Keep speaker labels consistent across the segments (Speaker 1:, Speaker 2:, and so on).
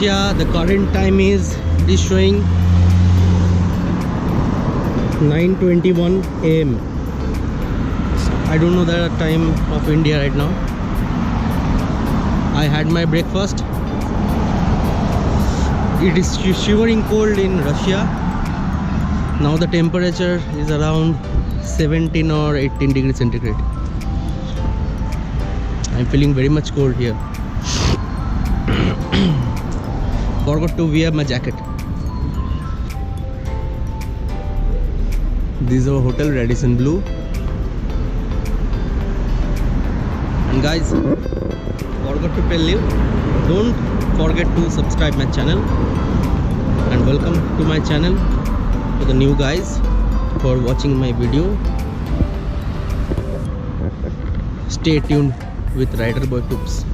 Speaker 1: Russia. The current time is showing 9:21 AM. I don't know the time of India right now. I had my breakfast. It is shivering cold in Russia. Now the temperature is around 17 or 18 degrees centigrade. I'm feeling very much cold here. Forgot to wear my jacket. This is our hotel, Radisson Blue. And guys, forgot to tell you, don't forget to subscribe my channel. And welcome to my channel for the new guys for watching my video. Stay tuned with Rider Boy Tubes.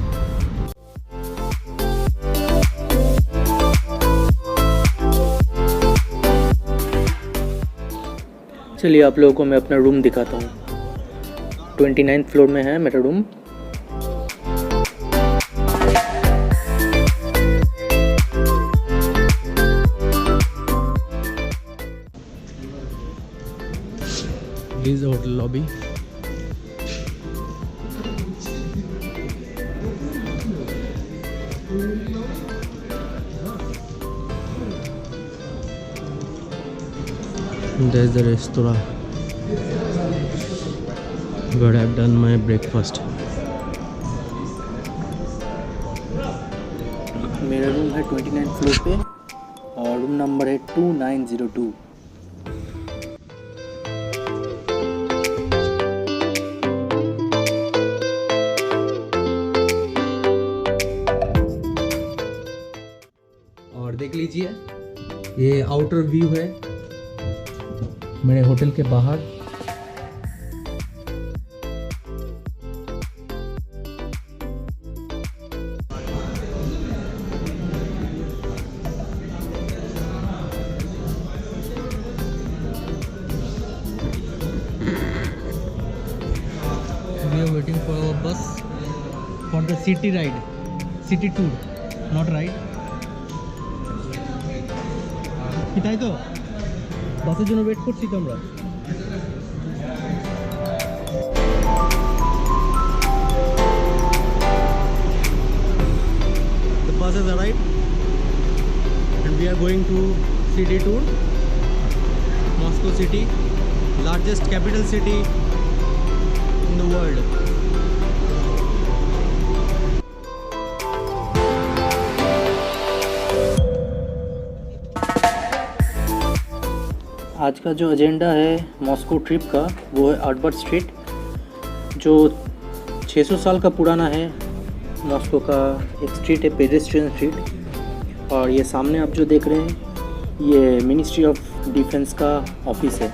Speaker 2: चलिए आप लोगों को मैं अपना room दिखाता हूँ। 29th floor में है मेरा room.
Speaker 1: This is the hotel lobby. There's the restaurant where I've done my breakfast.
Speaker 2: मेरा रूम है 29th फ्लोर पे और रूम नंबर है 2902।
Speaker 1: और देख लीजिए, ये आउटर व्यू है मेरे होटल के बाहर। We are waiting for our bus for the city ride, city tour, not ride. তাই তো বাসের জন্য ওয়েট করছি তো আমরা। The bus has arrived and we are going to city tour. Moscow city, largest capital city in the world.
Speaker 2: आज का जो एजेंडा है मॉस्को ट्रिप का वो है आर्बट स्ट्रीट, जो 600 साल का पुराना है। मॉस्को का एक स्ट्रीट है पेडेस्ट्रियन स्ट्रीट। और ये सामने आप जो देख रहे हैं ये मिनिस्ट्री ऑफ डिफेंस का ऑफिस है।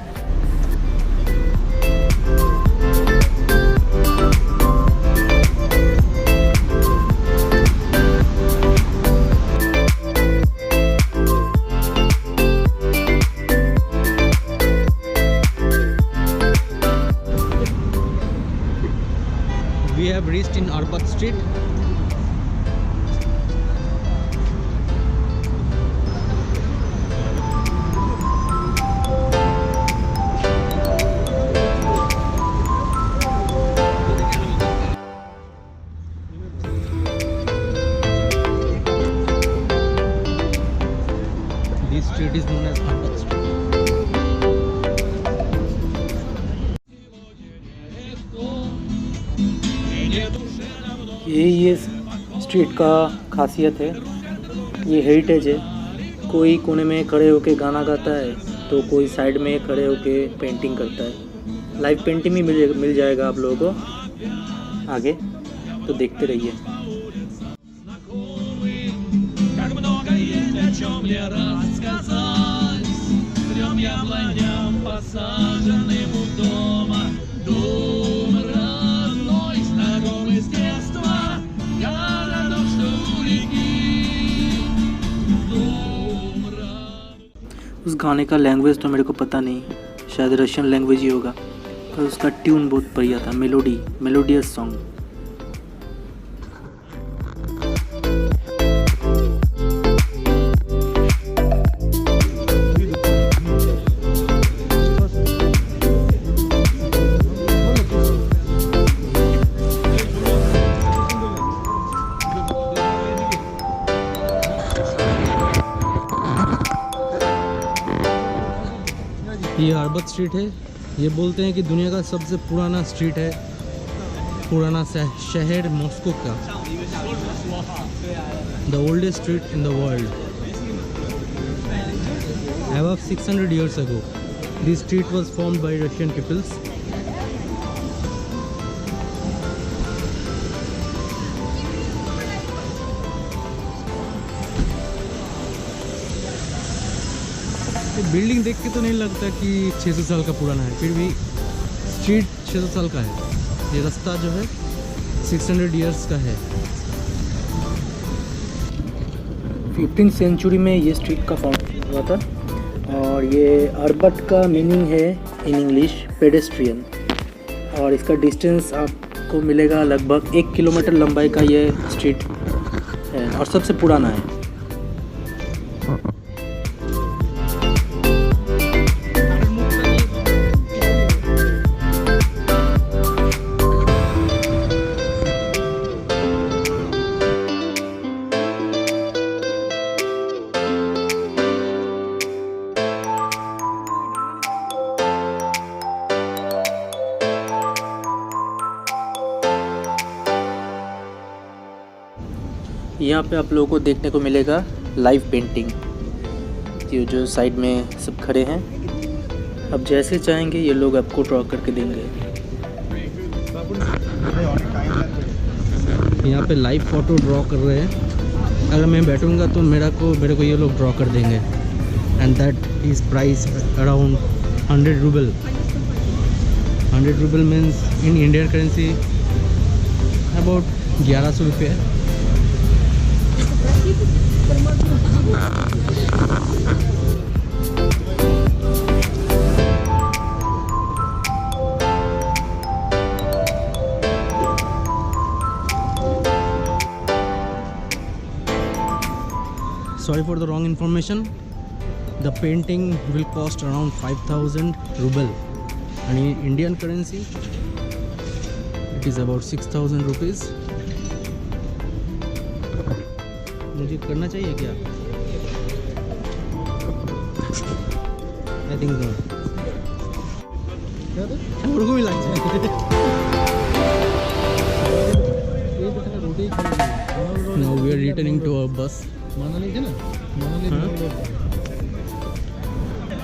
Speaker 1: We have reached in Arbat Street. This street is known as Arbat Street.
Speaker 2: ये स्ट्रीट का खासियत है, ये हेरिटेज है। कोई कोने में खड़े होके गाना गाता है तो कोई साइड में खड़े होके पेंटिंग करता है। लाइव पेंटिंग भी मिल जाएगा आप लोगों को आगे, तो देखते रहिए। उस गाने का लैंग्वेज तो मेरे को पता नहीं, शायद रशियन लैंग्वेज ही होगा, पर उसका ट्यून बहुत बढ़िया था, मेलोडियस सॉन्ग।
Speaker 1: ये अरबत स्ट्रीट है। ये बोलते हैं कि दुनिया का सबसे पुराना स्ट्रीट है, पुराना शहर मॉस्को का, the oldest street in the world. Above 600 years ago, this street was formed by Russian peoples. Building देख के तो नहीं लगता कि 600 साल का पुराना है, फिर भी स्ट्रीट 600 साल का है। ये रास्ता जो है 600 इयर्स का है।
Speaker 2: 15th सेंचुरी में ये स्ट्रीट का फाउंडेशन हुआ था। और ये अरबट का मीनिंग है इन इंग्लिश पेडेस्ट्रियन, और इसका डिस्टेंस आपको मिलेगा लगभग 1 किलोमीटर लंबाई का ये स्ट्रीट है और सबसे पुराना है। यहाँ पे आप लोगों को देखने को मिलेगा लाइव पेंटिंग, ये जो साइड में सब खड़े हैं। अब जैसे चाहेंगे ये लोग आपको ड्रॉ करके देंगे।
Speaker 1: यहाँ पे लाइव फोटो ड्रॉ कर रहे हैं। अगर मैं बैठूंगा तो मेरे को ये लोग ड्रॉ कर देंगे। And that is price around 100 rouble. 100 rouble means in Indian currency about 1100 रुपये। Sorry for the wrong information. The painting will cost around 5,000 ruble, and in Indian currency it is about 6,000 rupees. मुझे करना चाहिए क्या? I think so. मेरे को भी लग जाए। Now we are returning to our bus.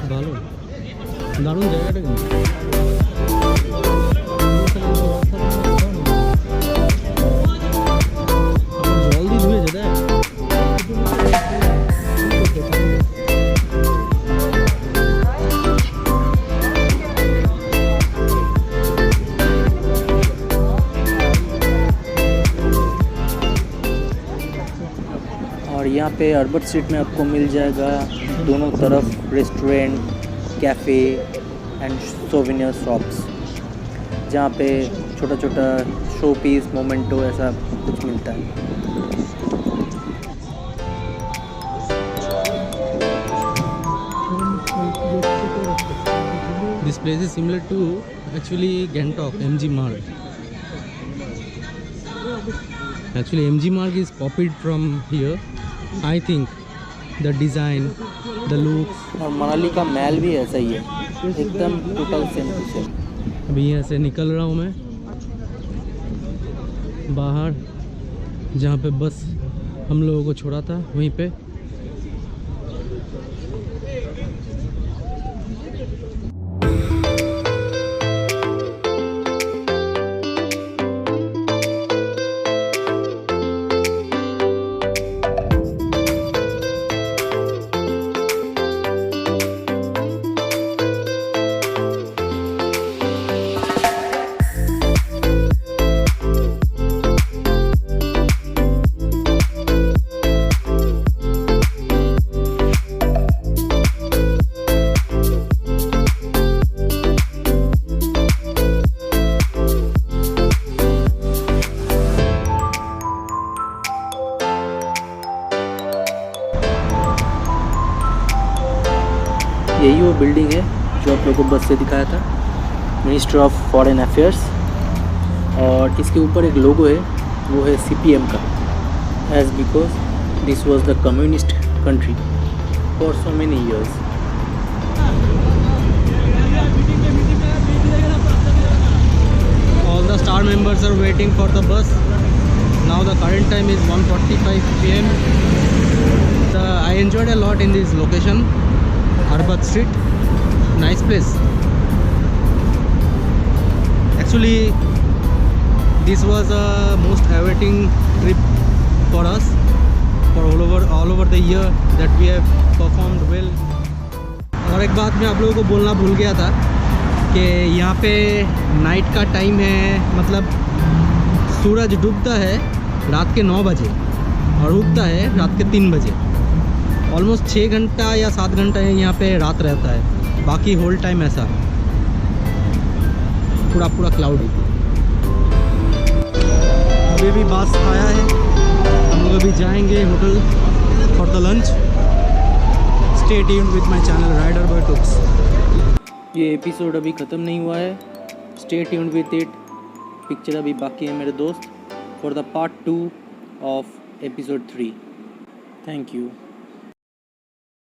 Speaker 1: ভালো দারুণ জায়গাটা কিন্তু। জল দিয়ে ধুয়েছে দেখ।
Speaker 2: और यहाँ पे अर्बट स्ट्रीट में आपको मिल जाएगा दोनों तरफ restaurant, cafe and souvenir shops, जहाँ पे छोटा छोटा शो पीस, मोमेंटो ऐसा कुछ मिलता है।
Speaker 1: This place is similar to actually Gangtok, MG Marg. Actually MG Marg is copied from here. I think the design, the looks.
Speaker 2: और मनाली का महल भी ऐसा ही है, एकदम टोटल सेम टू सेम।
Speaker 1: अभी यहाँ से निकल रहा हूँ मैं बाहर, जहाँ पे बस हम लोगों को छोड़ा था वहीं पे।
Speaker 2: यही वो बिल्डिंग है जो आप लोगों को बस से दिखाया था, मिनिस्ट्री ऑफ फॉरेन अफेयर्स। और इसके ऊपर एक लोगो है, वो है CPM का, as because this was the communist country for so many years.
Speaker 1: waiting for the bus. Now the current time is 1:45 p.m. I enjoyed a lot in this location, Arbat Street. Nice place. Actually, this was a most awaiting trip for us, for all over the year that we have performed well. और एक बात मैं आप लोगों को बोलना भूल गया था कि यहाँ पे नाइट का टाइम है, मतलब सूरज डूबता है रात के 9 बजे और उगता है रात के 3 बजे। ऑलमोस्ट 6 घंटा या 7 घंटा यहाँ पे रात रहता है, बाकी होल टाइम ऐसा पूरा क्लाउडी। अभी भी बस आया है, हम लोग अभी जाएंगे hotel for the lunch. Stay tuned with my channel Rider by Tux.
Speaker 2: ये एपिसोड अभी ख़त्म नहीं हुआ है, stay tuned with it. Picture अभी बाकी है मेरे दोस्त, for the part 2 of episode 3। Thank you.